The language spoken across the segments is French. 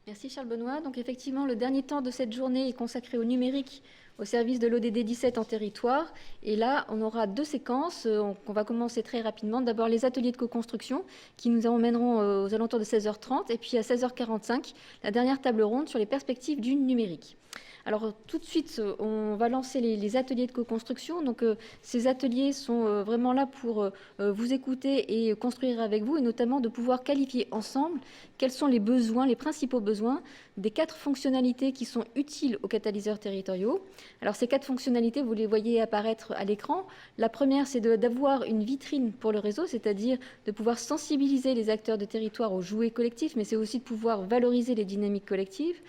Merci Charles Benoît. Donc effectivement, le dernier temps de cette journée est consacré au numérique au service de l'ODD 17 en territoire. Et là, on aura deux séquences. On va commencer très rapidement. D'abord, les ateliers de co-construction qui nous emmèneront aux alentours de 16h30. Et puis à 16h45, la dernière table ronde sur les perspectives du numérique. Alors tout de suite, on va lancer les ateliers de co-construction. Donc ces ateliers sont vraiment là pour vous écouter et construire avec vous, et notamment de pouvoir qualifier ensemble quels sont les besoins, les principaux besoins des 4 fonctionnalités qui sont utiles aux catalyseurs territoriaux. Alors ces 4 fonctionnalités, vous les voyez apparaître à l'écran. La première, c'est d'avoir une vitrine pour le réseau, c'est-à-dire de pouvoir sensibiliser les acteurs de territoire aux jouets collectifs, mais c'est aussi de pouvoir valoriser les dynamiques collectives.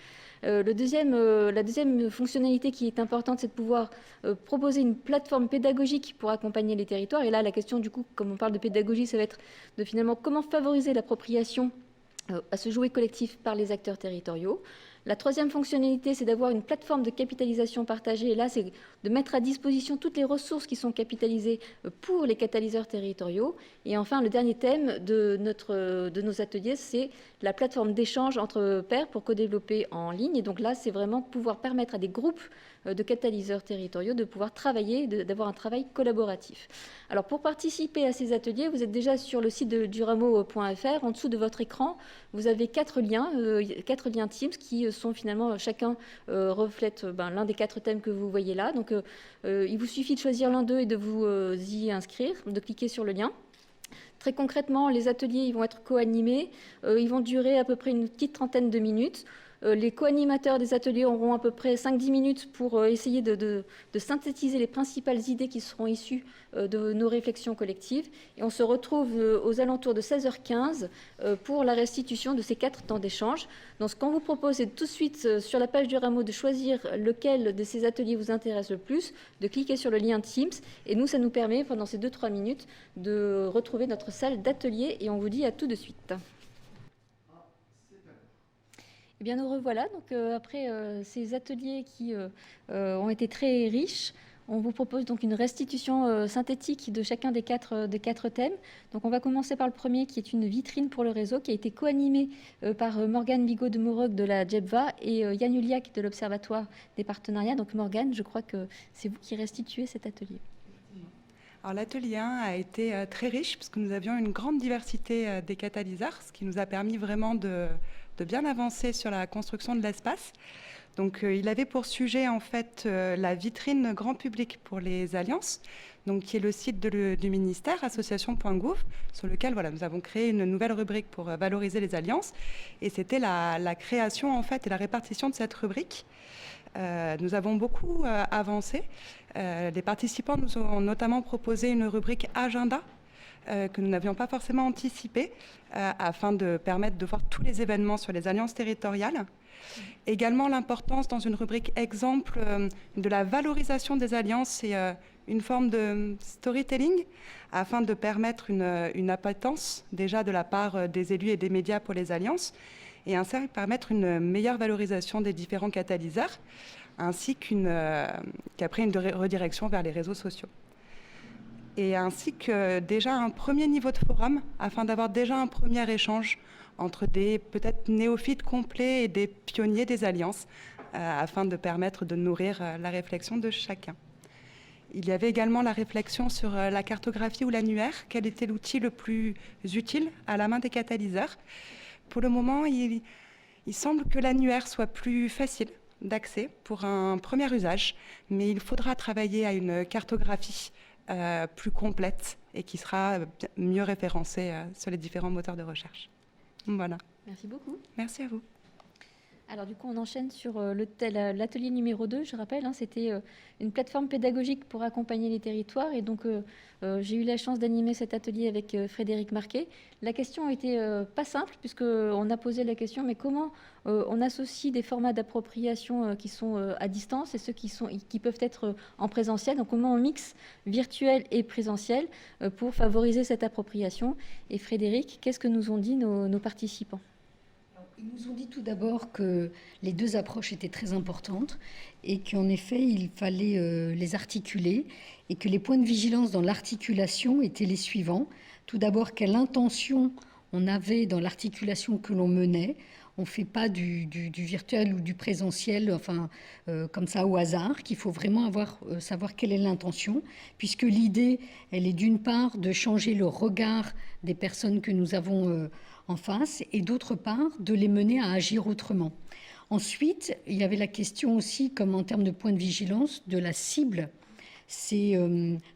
La deuxième fonctionnalité qui est importante, c'est de pouvoir proposer une plateforme pédagogique pour accompagner les territoires. Et là, la question, du coup, comme on parle de pédagogie, ça va être de finalement comment favoriser l'appropriation à ce jouet collectif par les acteurs territoriaux. La troisième fonctionnalité, c'est d'avoir une plateforme de capitalisation partagée. Et là, c'est de mettre à disposition toutes les ressources qui sont capitalisées pour les catalyseurs territoriaux. Et enfin, le dernier thème de nos ateliers, c'est la plateforme d'échange entre pairs pour co-développer en ligne. Et donc là, c'est vraiment pouvoir permettre à des groupes de catalyseurs territoriaux de pouvoir travailler, d'avoir un travail collaboratif. Alors pour participer à ces ateliers, vous êtes déjà sur le site de duramo.fr. En dessous de votre écran, vous avez 4 liens Teams qui sont finalement chacun reflète l'un des 4 thèmes que vous voyez là. Donc il vous suffit de choisir l'un d'eux et de vous y inscrire, de cliquer sur le lien. Très concrètement, les ateliers ils vont être co-animés. Ils vont durer à peu près une petite trentaine de minutes. Les co-animateurs des ateliers auront à peu près 5-10 minutes pour essayer de synthétiser les principales idées qui seront issues de nos réflexions collectives. Et on se retrouve aux alentours de 16h15 pour la restitution de ces 4 temps d'échange. Donc ce qu'on vous propose, c'est tout de suite sur la page du Rameau de choisir lequel de ces ateliers vous intéresse le plus, de cliquer sur le lien Teams. Et nous, ça nous permet, pendant ces 2-3 minutes, de retrouver notre salle d'atelier. Et on vous dit à tout de suite. Eh bien, nous revoilà. Donc, après ces ateliers qui ont été très riches, on vous propose donc une restitution synthétique de chacun des 4 thèmes. Donc, on va commencer par le premier, qui est une vitrine pour le réseau, qui a été co-animé par Morgane Bigot de Mouroc de la JEBVA et Yann Uliac de l'Observatoire des partenariats. Donc, Morgane, je crois que c'est vous qui restituez cet atelier. Alors, l'atelier 1 a été très riche, puisque nous avions une grande diversité des catalyseurs, ce qui nous a permis vraiment de bien avancer sur la construction de l'espace. Donc, il avait pour sujet en fait la vitrine grand public pour les alliances, donc qui est le site du ministère, association.gouv, sur lequel nous avons créé une nouvelle rubrique pour valoriser les alliances. Et c'était la création en fait et la répartition de cette rubrique. Nous avons beaucoup avancé. Les participants nous ont notamment proposé une rubrique agenda que nous n'avions pas forcément anticipé afin de permettre de voir tous les événements sur les alliances territoriales. Également l'importance dans une rubrique exemple de la valorisation des alliances et une forme de storytelling afin de permettre une appétence déjà de la part des élus et des médias pour les alliances, et ainsi permettre une meilleure valorisation des différents catalyseurs, ainsi qu'après une redirection vers les réseaux sociaux. Et ainsi que déjà un premier niveau de forum, afin d'avoir déjà un premier échange entre des peut-être néophytes complets et des pionniers des alliances, afin de permettre de nourrir la réflexion de chacun. Il y avait également la réflexion sur la cartographie ou l'annuaire, quel était l'outil le plus utile à la main des catalyseurs. Pour le moment, il semble que l'annuaire soit plus facile d'accès pour un premier usage, mais il faudra travailler à une cartographie plus complète et qui sera mieux référencée sur les différents moteurs de recherche. Voilà. Merci beaucoup. Merci à vous. Alors du coup, on enchaîne sur l'atelier numéro 2. Je rappelle, c'était une plateforme pédagogique pour accompagner les territoires. Et donc, j'ai eu la chance d'animer cet atelier avec Frédéric Marquet. La question était pas simple, puisqu'on a posé la question, mais comment on associe des formats d'appropriation qui sont à distance et ceux qui peuvent être en présentiel. Donc, comment on mixe virtuel et présentiel pour favoriser cette appropriation. Et Frédéric, qu'est-ce que nous ont dit nos participants ? Ils nous ont dit tout d'abord que les deux approches étaient très importantes et qu'en effet, il fallait les articuler et que les points de vigilance dans l'articulation étaient les suivants. Tout d'abord, quelle intention on avait dans l'articulation que l'on menait. On ne fait pas du virtuel ou du présentiel, enfin, comme ça au hasard, qu'il faut vraiment savoir quelle est l'intention, puisque l'idée, elle est d'une part de changer le regard des personnes que nous avons en face, et d'autre part de les mener à agir autrement. Ensuite, il y avait la question aussi, comme en termes de point de vigilance, de la cible. C'est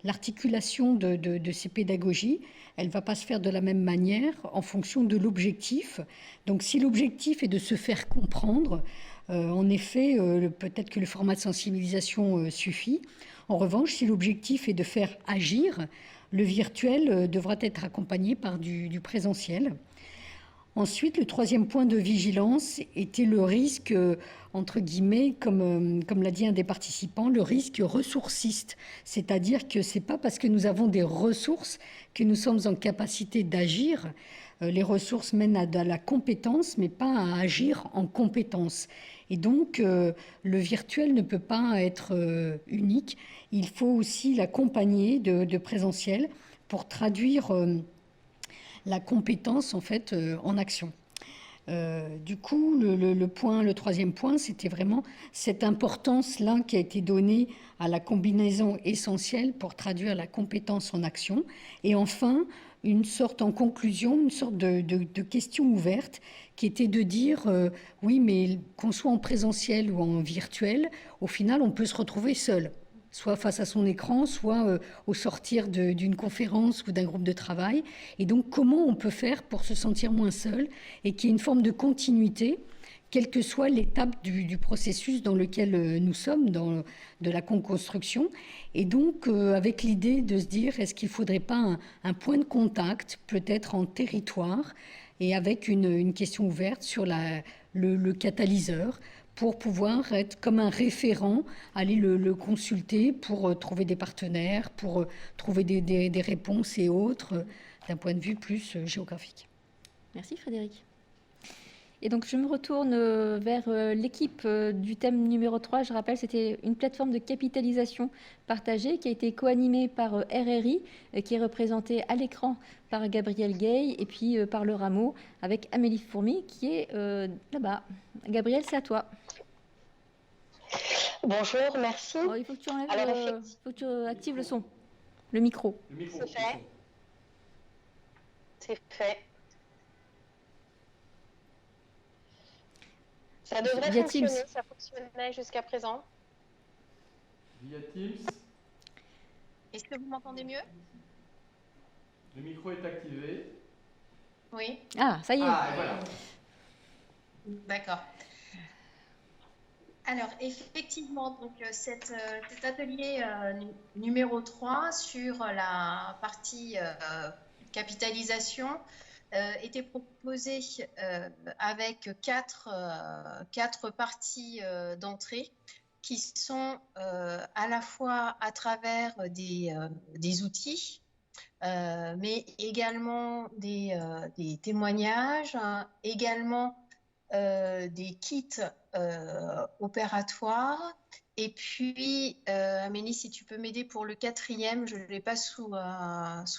l'articulation de ces pédagogies. Elle ne va pas se faire de la même manière en fonction de l'objectif. Donc si l'objectif est de se faire comprendre, en effet, peut-être que le format de sensibilisation suffit. En revanche, si l'objectif est de faire agir, le virtuel devra être accompagné par du présentiel. Ensuite, le troisième point de vigilance était le risque, entre guillemets, comme l'a dit un des participants, le risque ressourciste. C'est-à-dire que ce n'est pas parce que nous avons des ressources que nous sommes en capacité d'agir. Les ressources mènent à de la compétence, mais pas à agir en compétence. Et donc, le virtuel ne peut pas être unique. Il faut aussi l'accompagner de présentiel pour traduire la compétence en fait en action. Du coup, le troisième point, c'était vraiment cette importance-là qui a été donnée à la combinaison essentielle pour traduire la compétence en action. Et enfin, en conclusion, une sorte de question ouverte qui était de dire oui, mais qu'on soit en présentiel ou en virtuel, au final, on peut se retrouver seul, soit face à son écran, soit au sortir d'une conférence ou d'un groupe de travail. Et donc, comment on peut faire pour se sentir moins seul et qu'il y ait une forme de continuité, quelle que soit l'étape du processus dans lequel nous sommes, de la co-construction. Et donc, avec l'idée de se dire, est-ce qu'il ne faudrait pas un point de contact, peut-être en territoire, et avec une question ouverte sur le catalyseur, pour pouvoir être comme un référent, aller le consulter pour trouver des partenaires, pour trouver des réponses et autres, d'un point de vue plus géographique. Merci Frédéric. Et donc je me retourne vers l'équipe du thème numéro 3. Je rappelle, c'était une plateforme de capitalisation partagée qui a été co-animée par RRI, qui est représentée à l'écran par Gabriel Gay, et puis par le Rameau avec Amélie Fourmi qui est là-bas. Gabriel, c'est à toi. Bonjour, merci. Oh, il faut que tu enlèves, faut que tu actives le son, le micro. C'est fait. C'est fait. Ça devrait Via fonctionner, Teams. ça fonctionnait jusqu'à présent. Via Teams. Est-ce que vous m'entendez mieux? Le micro est activé. Oui. Ah, ça y est. Ah, et voilà. D'accord. Alors, effectivement, donc, cet atelier numéro 3 sur la partie capitalisation était proposé avec quatre parties d'entrée qui sont à la fois à travers des outils, mais également des témoignages, également des kits opératoires. Et puis, Amélie, si tu peux m'aider pour le quatrième, je ne l'ai pas sous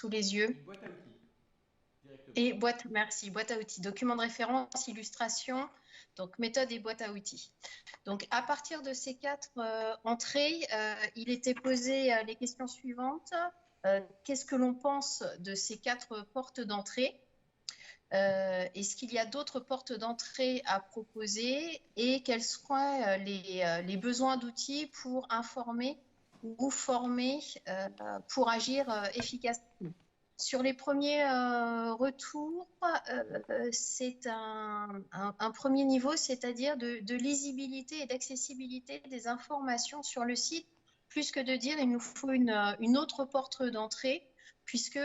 les yeux. Une boîte à outils. Directement. Et merci, boîte à outils, document de référence, illustration, donc méthode et boîte à outils. Donc, à partir de ces quatre entrées, il était posé les questions suivantes. Qu'est-ce que l'on pense de ces quatre portes d'entrée? Est-ce qu'il y a d'autres portes d'entrée à proposer et quels seraient les besoins d'outils pour informer ou former pour agir efficacement? Sur les premiers retours, c'est un premier niveau, c'est-à-dire de lisibilité et d'accessibilité des informations sur le site, plus que de dire il nous faut une autre porte d'entrée, puisque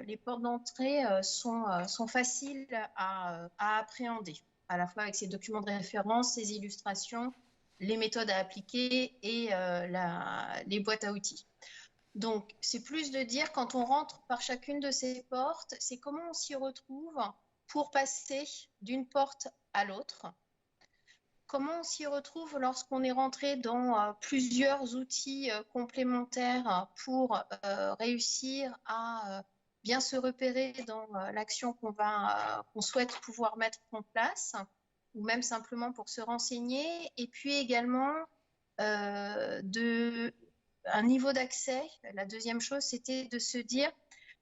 les portes d'entrée sont faciles à appréhender, à la fois avec ces documents de référence, ces illustrations, les méthodes à appliquer et les boîtes à outils. Donc, c'est plus de dire, quand on rentre par chacune de ces portes, c'est comment on s'y retrouve pour passer d'une porte à l'autre. Comment on s'y retrouve lorsqu'on est rentré dans plusieurs outils complémentaires pour réussir à bien se repérer dans l'action qu'on souhaite pouvoir mettre en place. ou même simplement pour se renseigner. Et puis également, un niveau d'accès. La deuxième chose, c'était de se dire,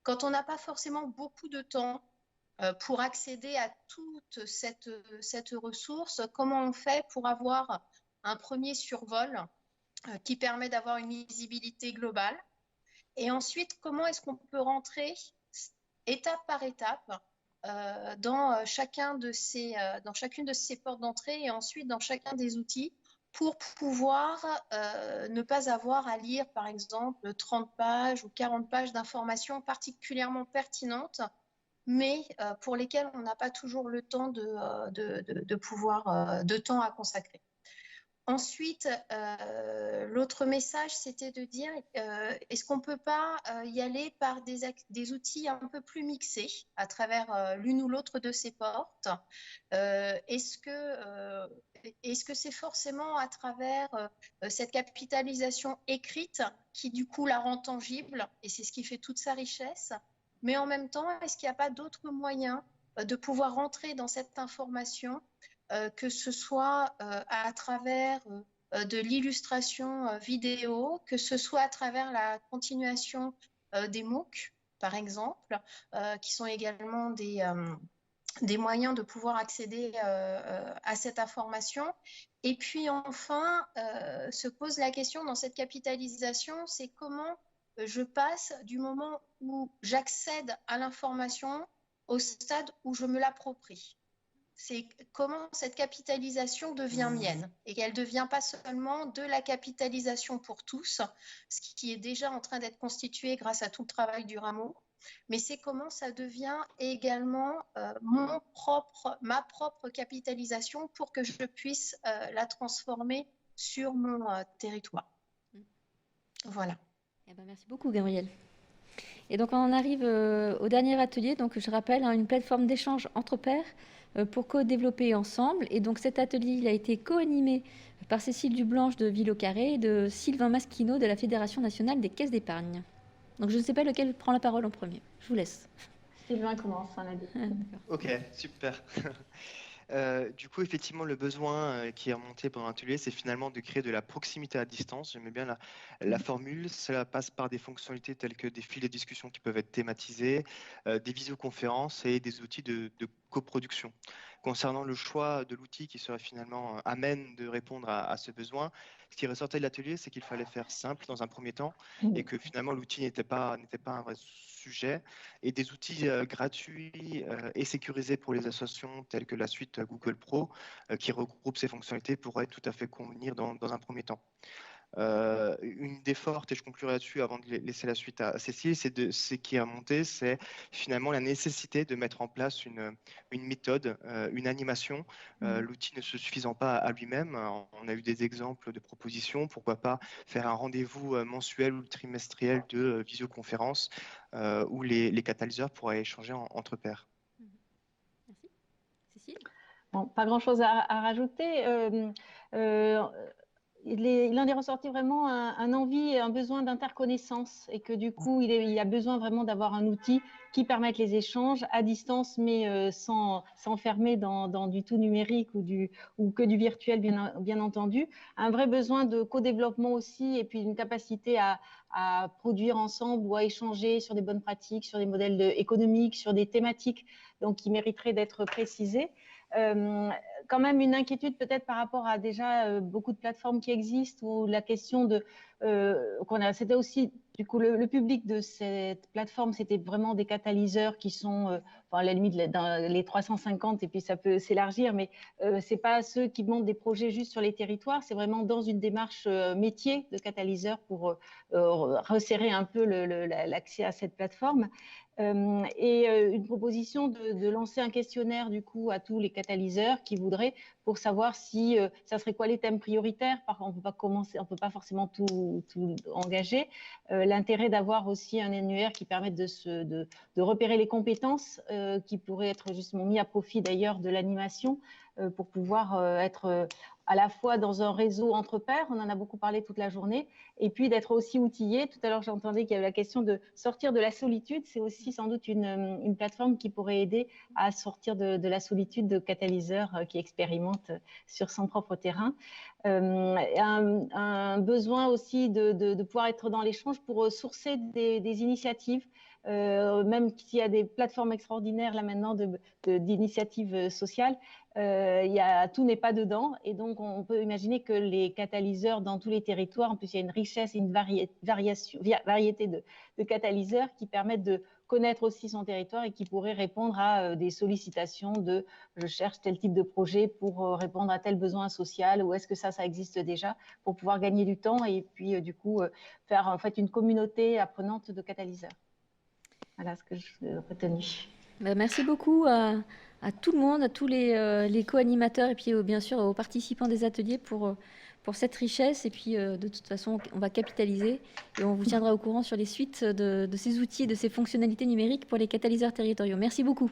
quand on n'a pas forcément beaucoup de temps pour accéder à toute cette ressource, comment on fait pour avoir un premier survol qui permet d'avoir une lisibilité globale? Et ensuite, comment est-ce qu'on peut rentrer étape par étape dans chacune de ces portes d'entrée et ensuite dans chacun des outils pour pouvoir ne pas avoir à lire, par exemple, 30 pages ou 40 pages d'informations particulièrement pertinentes, mais pour lesquelles on n'a pas toujours le temps de temps à consacrer. Ensuite, l'autre message, c'était de dire, est-ce qu'on ne peut pas y aller par des outils un peu plus mixés à travers l'une ou l'autre de ces portes? Est-ce que c'est forcément à travers cette capitalisation écrite qui, du coup, la rend tangible? Et c'est ce qui fait toute sa richesse. Mais en même temps, est-ce qu'il n'y a pas d'autres moyens de pouvoir rentrer dans cette information, que ce soit à travers de l'illustration vidéo, que ce soit à travers la continuation des MOOC, par exemple, qui sont également des moyens de pouvoir accéder à cette information. Et puis enfin, se pose la question dans cette capitalisation, c'est comment je passe du moment où j'accède à l'information au stade où je me l'approprie. C'est comment cette capitalisation devient mienne et qu'elle ne devient pas seulement de la capitalisation pour tous, ce qui est déjà en train d'être constitué grâce à tout le travail du Rameau, mais c'est comment ça devient également ma propre capitalisation pour que je puisse la transformer sur mon territoire. Voilà. Eh ben, merci beaucoup, Gabrielle. Et donc, on en arrive au dernier atelier. Donc, je rappelle, une plateforme d'échange entre pairs pour co-développer ensemble. Et donc, cet atelier, il a été co-animé par Cécile Dublanche de Ville-au-Carré et de Sylvain Masquino de la Fédération nationale des caisses d'épargne. Donc, je ne sais pas lequel prend la parole en premier. Je vous laisse. Sylvain commence, on a dit. Ok, super. Du coup, effectivement, le besoin qui est remonté pendant l'atelier, c'est finalement de créer de la proximité à distance. J'aimais bien la formule. Cela passe par des fonctionnalités telles que des fils de discussion qui peuvent être thématisés, des visioconférences et des outils de coproduction. Concernant le choix de l'outil qui serait finalement amène de répondre à ce besoin, ce qui ressortait de l'atelier, c'est qu'il fallait faire simple dans un premier temps et que finalement l'outil n'était pas un vrai sujet, et des outils gratuits et sécurisés pour les associations telles que la suite Google Pro qui regroupe ces fonctionnalités pourraient tout à fait convenir dans un premier temps. Une idée forte, et je conclurai là-dessus avant de laisser la suite à Cécile, c'est qui est remonté, c'est finalement la nécessité de mettre en place une méthode, une animation, l'outil ne se suffisant pas à lui-même. On a eu des exemples de propositions, pourquoi pas faire un rendez-vous mensuel ou trimestriel de visioconférence où les catalyseurs pourraient échanger entre pairs. Merci. Cécile ? Bon, pas grand-chose à rajouter. Il en est ressorti vraiment un envie et un besoin d'interconnaissance et que du coup, il a besoin vraiment d'avoir un outil qui permette les échanges à distance, mais sans s'enfermer dans du tout numérique ou que du virtuel, bien entendu. Un vrai besoin de co-développement aussi et puis une capacité à produire ensemble ou à échanger sur des bonnes pratiques, sur des modèles économiques, sur des thématiques donc, qui mériteraient d'être précisées. Quand même une inquiétude peut-être par rapport à déjà beaucoup de plateformes qui existent ou la question de c'était aussi du coup le public de cette plateforme, c'était vraiment des catalyseurs qui sont à la limite dans les 350 et puis ça peut s'élargir, mais c'est pas ceux qui montent des projets juste sur les territoires, c'est vraiment dans une démarche métier de catalyseur pour resserrer un peu l'accès à cette plateforme. Et une proposition de lancer un questionnaire du coup à tous les catalyseurs qui voudraient pour savoir si ça serait quoi les thèmes prioritaires. On peut pas forcément tout engager. L'intérêt d'avoir aussi un annuaire qui permette de repérer les compétences qui pourraient être justement mis à profit d'ailleurs de l'animation pour pouvoir être à la fois dans un réseau entre pairs, on en a beaucoup parlé toute la journée, et puis d'être aussi outillé. Tout à l'heure, j'entendais qu'il y avait la question de sortir de la solitude. C'est aussi sans doute une plateforme qui pourrait aider à sortir de la solitude de catalyseurs qui expérimentent sur son propre terrain. Un besoin aussi de pouvoir être dans l'échange pour sourcer des initiatives, même s'il y a des plateformes extraordinaires là maintenant d'initiatives sociales, tout n'est pas dedans, et donc on peut imaginer que les catalyseurs dans tous les territoires, en plus il y a une richesse et une variété de catalyseurs qui permettent de connaître aussi son territoire et qui pourraient répondre à des sollicitations de je cherche tel type de projet pour répondre à tel besoin social, ou est-ce que ça existe déjà, pour pouvoir gagner du temps et puis du coup faire en fait une communauté apprenante de catalyseurs. Voilà ce que je retenu. Merci beaucoup à tout le monde, à tous les co-animateurs et puis bien sûr aux participants des ateliers pour cette richesse. Et puis de toute façon, on va capitaliser et on vous tiendra au courant sur les suites de ces outils, de ces fonctionnalités numériques pour les catalyseurs territoriaux. Merci beaucoup.